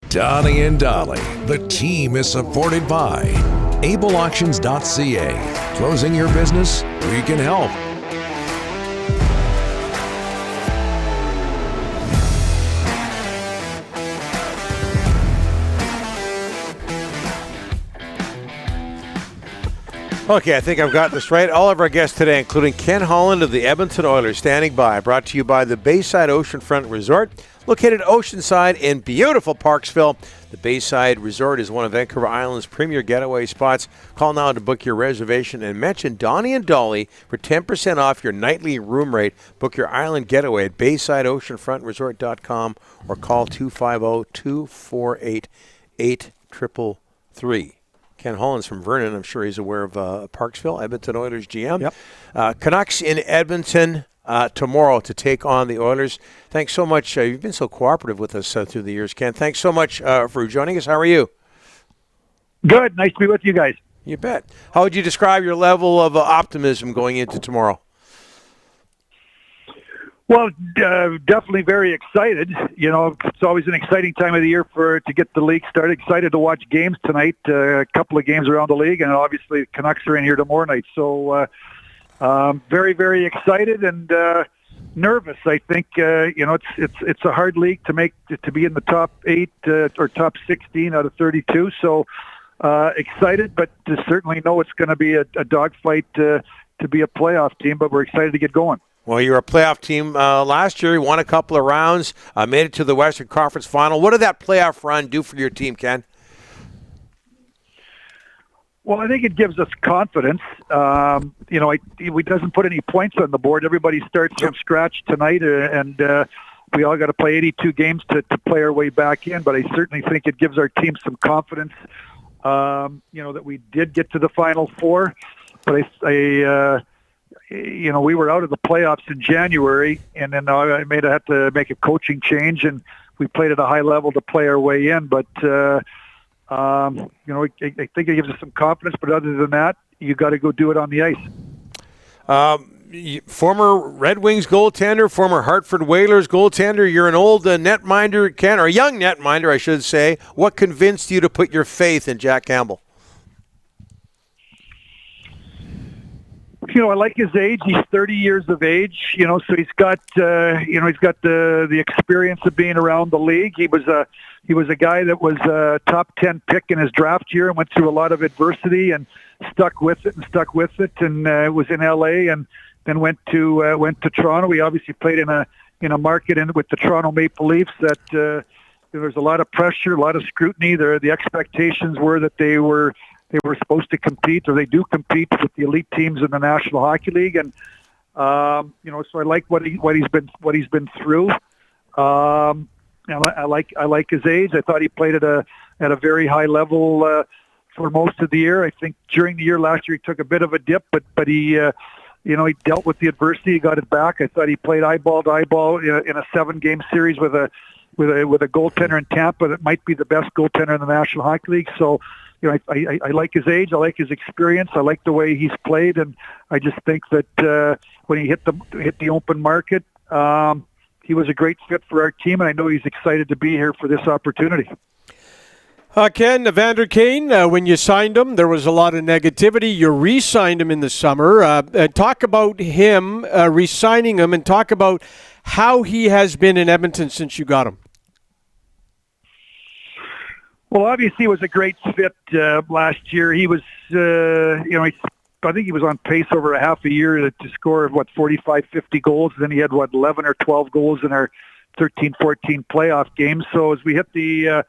Donnie and Dolly. The team is supported by ableauctions.ca. Closing your business? We can help. Okay, I think I've got this right. All of our guests today, including Ken Holland of the Edmonton Oilers, standing by. Brought to you by the Bayside Oceanfront Resort, located oceanside in beautiful Parksville. The Bayside Resort is one of Vancouver Island's premier getaway spots. Call now to book your reservation and mention Donnie and Dolly for 10% off your nightly room rate. Book your island getaway at BaysideOceanfrontResort.com or call 250-248-8333. Ken Holland's from Vernon. I'm sure he's aware of Parksville, Edmonton Oilers GM. Yep. Canucks in Edmonton tomorrow to take on the Oilers. Thanks so much. You've been so cooperative with us through the years, Ken. Thanks so much for joining us. How are you? Good. Nice to be with you guys. You bet. How would you describe your level of optimism going into tomorrow? Well, definitely very excited. You know, it's always an exciting time of the year to get the league started. Excited to watch games tonight, a couple of games around the league, and obviously the Canucks are in here tomorrow night. So very, very excited and nervous. I think it's a hard league to be in the top 8 or top 16 out of 32. So excited, but certainly know it's going to be a dogfight to be a playoff team. But we're excited to get going. Well, you were a playoff team last year. You won a couple of rounds, made it to the Western Conference Final. What did that playoff run do for your team, Ken? Well, I think it gives us confidence. It doesn't put any points on the board. Everybody starts from scratch tonight, and we all got to play 82 games to play our way back in. But I certainly think it gives our team some confidence, that we did get to the Final Four. But we were out of the playoffs in January, and then I had to make a coaching change, and we played at a high level to play our way in. But I think it gives us some confidence. But other than that, you got to go do it on the ice. Former Red Wings goaltender, former Hartford Whalers goaltender. You're an old netminder, Ken, or a young netminder, I should say. What convinced you to put your faith in Jack Campbell? I like his age. He's 30 years of age, so he's got the experience of being around the league. He was a guy that was a top 10 pick in his draft year and went through a lot of adversity and stuck with it and was in LA and then went to Toronto. He obviously played in a market with the Toronto Maple Leafs that there's a lot of pressure, a lot of scrutiny. The expectations were that they were supposed to compete, or they do compete with the elite teams in the National Hockey League, and so I like what he's been through. I like his age. I thought he played at a very high level for most of the year. I think during the year last year he took a bit of a dip, but he he dealt with the adversity. He got it back. I thought he played eyeball to eyeball in a 7-game series with a goaltender in Tampa that might be the best goaltender in the National Hockey League. So. I like his age. I like his experience. I like the way he's played, and I just think that when he hit the open market, he was a great fit for our team, and I know he's excited to be here for this opportunity. Ken, Evander Kane, when you signed him, there was a lot of negativity. You re-signed him in the summer. Talk about him, re-signing him, and talk about how he has been in Edmonton since you got him. Well, obviously, it was a great fit last year. He was, I think he was on pace over a half a year to score, 45, 50 goals. Then he had, 11 or 12 goals in our 13, 14 playoff games. So as we hit the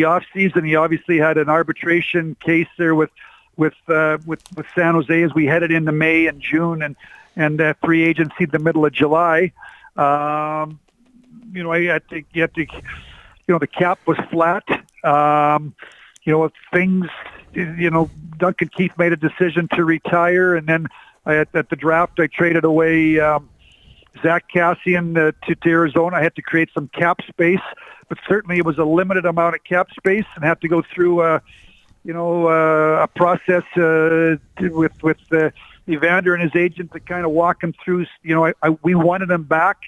off season, he obviously had an arbitration case there with San Jose as we headed into May and June and free agency the middle of July. I had to the cap was flat. Things, Duncan Keith made a decision to retire, and then at the draft I traded away Zach Cassian to Arizona. I had to create some cap space, but certainly it was a limited amount of cap space, and had to go through a process with Evander and his agent to kind of walk him through. We wanted him back,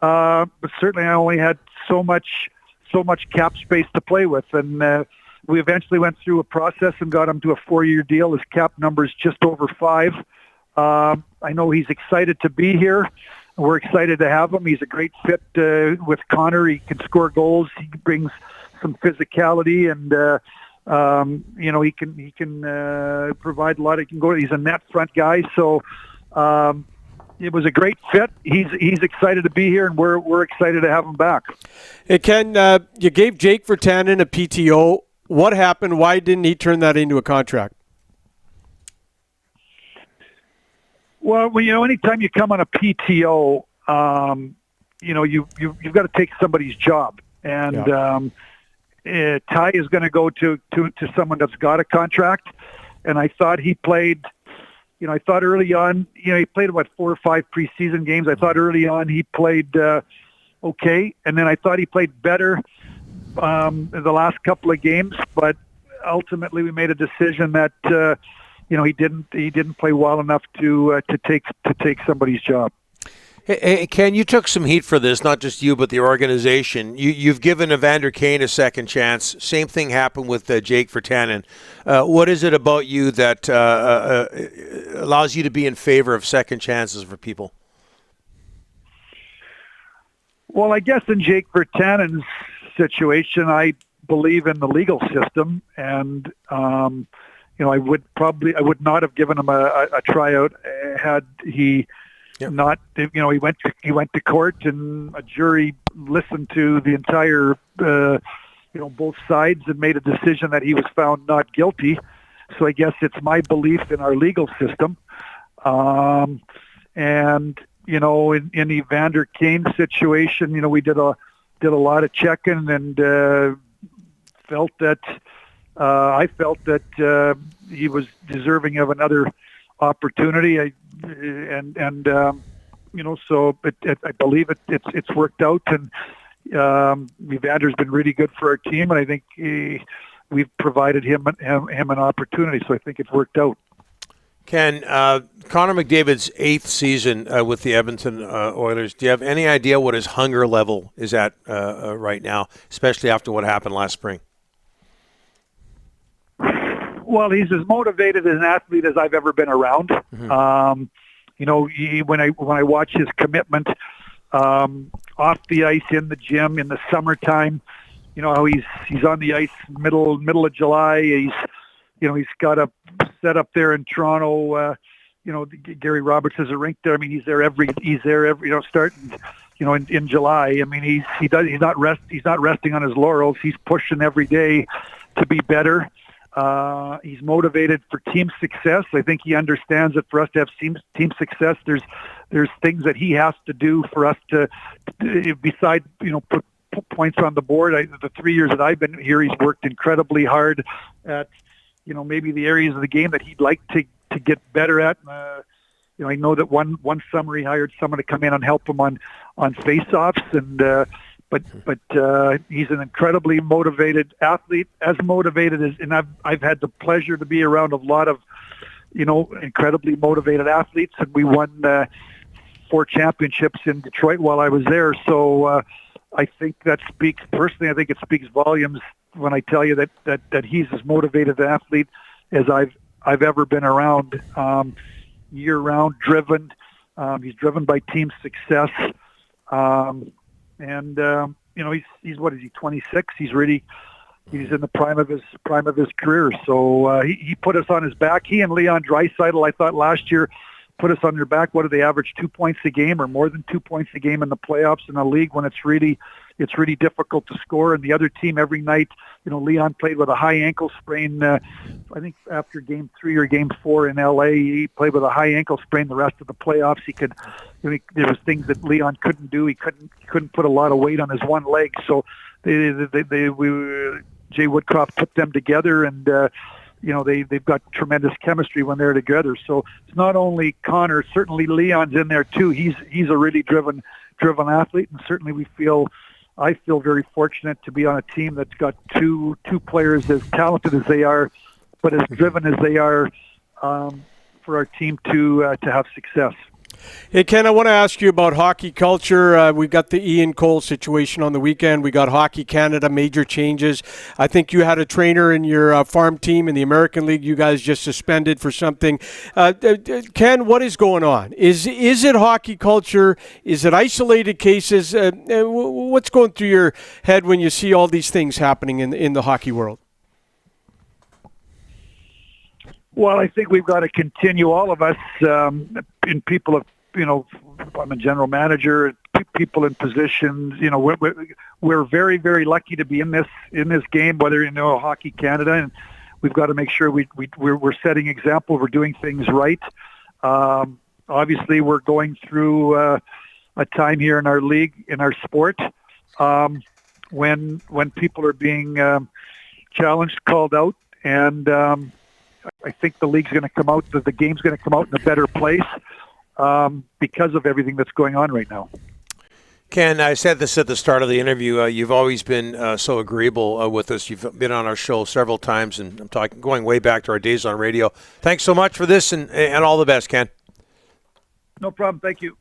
but certainly I only had so much so much cap space to play with, and we eventually went through a process and got him to a 4-year deal. His cap number is just over 5. I know he's excited to be here. We're excited to have him. He's a great fit with Connor. He can score goals. He brings some physicality, and he can provide a lot. He can go. He's a net front guy, so it was a great fit. He's excited to be here, and we're excited to have him back. Hey Ken, you gave Jake Virtanen a PTO. What happened? Why didn't he turn that into a contract? Well, anytime you come on a PTO, you've got to take somebody's job, and Ty is going to go to someone that's got a contract. And I thought he played. I thought early on, he played about 4 or 5 preseason games. I thought early on he played okay, and then I thought he played better in the last couple of games. But ultimately, we made a decision that. He didn't play well enough to take somebody's job. Hey, Ken, you took some heat for this, not just you, but the organization. You've given Evander Kane a second chance. Same thing happened with Jake Virtanen. What is it about you that allows you to be in favor of second chances for people? Well, I guess in Jake Virtanen's situation, I believe in the legal system, and I would not have given him a tryout had he not. He went to court, and a jury listened to the entire, both sides, and made a decision that he was found not guilty. So I guess it's my belief in our legal system, and in the Evander Kane situation, we did a lot of checking, and I felt that he was deserving of another opportunity, so I believe it's worked out, and Evander's been really good for our team, and I think we've provided him an opportunity, so I think it's worked out. Ken, Connor McDavid's 8th season with the Edmonton Oilers. Do you have any idea what his hunger level is at right now, especially after what happened last spring? Well, he's as motivated as an athlete as I've ever been around. Mm-hmm. When I watch his commitment off the ice, in the gym, in the summertime, how he's on the ice middle of July. He's got a set up there in Toronto. Gary Roberts has a rink there. I mean, he's there every starting in July. I mean, he's not resting on his laurels. He's pushing every day to be better. He's motivated for team success. I think he understands that for us to have team success, there's things that he has to do for us to beside put points on the board. The 3 years that I've been here, he's worked incredibly hard at maybe the areas of the game that he'd like to get better at. I know that one summer he hired someone to come in and help him on face-offs, and But he's an incredibly motivated athlete, as motivated as, and I've had the pleasure to be around a lot of, incredibly motivated athletes, and we won 4 championships in Detroit while I was there. So I think that speaks, personally, I think it speaks volumes when I tell you that he's as motivated an athlete as I've ever been around, year-round driven. He's driven by team success. He's what is he, 26? He's in the prime of his career. So he put us on his back. He and Leon Draisaitl, I thought last year, put us on their back. What do they average? 2 points a game, or more than 2 points a game in the playoffs in a league when it's really difficult to score. And the other team every night, Leon played with a high ankle sprain. I think after game 3 or game 4 in LA, he played with a high ankle sprain. The rest of the playoffs, there was things that Leon couldn't do. He couldn't put a lot of weight on his one leg. So Jay Woodcroft put them together, and they've got tremendous chemistry when they're together. So it's not only Connor, certainly Leon's in there too. He's a really driven athlete, and certainly I feel very fortunate to be on a team that's got two players as talented as they are, but as driven as they are, for our team to have success. Hey, Ken, I want to ask you about hockey culture. We got the Ian Cole situation on the weekend. We got Hockey Canada, major changes. I think you had a trainer in your farm team in the American League you guys just suspended for something. Ken, what is going on? Is it hockey culture? Is it isolated cases? What's going through your head when you see all these things happening in the hockey world? Well, I think we've got to continue, all of us, in people of, I'm a general manager, people in positions, we're very, very lucky to be in this game, whether Hockey Canada, and we've got to make sure we're setting example, we're doing things right. Obviously, we're going through a time here in our league, in our sport, when people are being challenged, called out, and I think the league's going to come out, the game's going to come out in a better place because of everything that's going on right now. Ken, I said this at the start of the interview. You've always been so agreeable with us. You've been on our show several times, and I'm talking going way back to our days on radio. Thanks so much for this, and all the best, Ken. No problem. Thank you.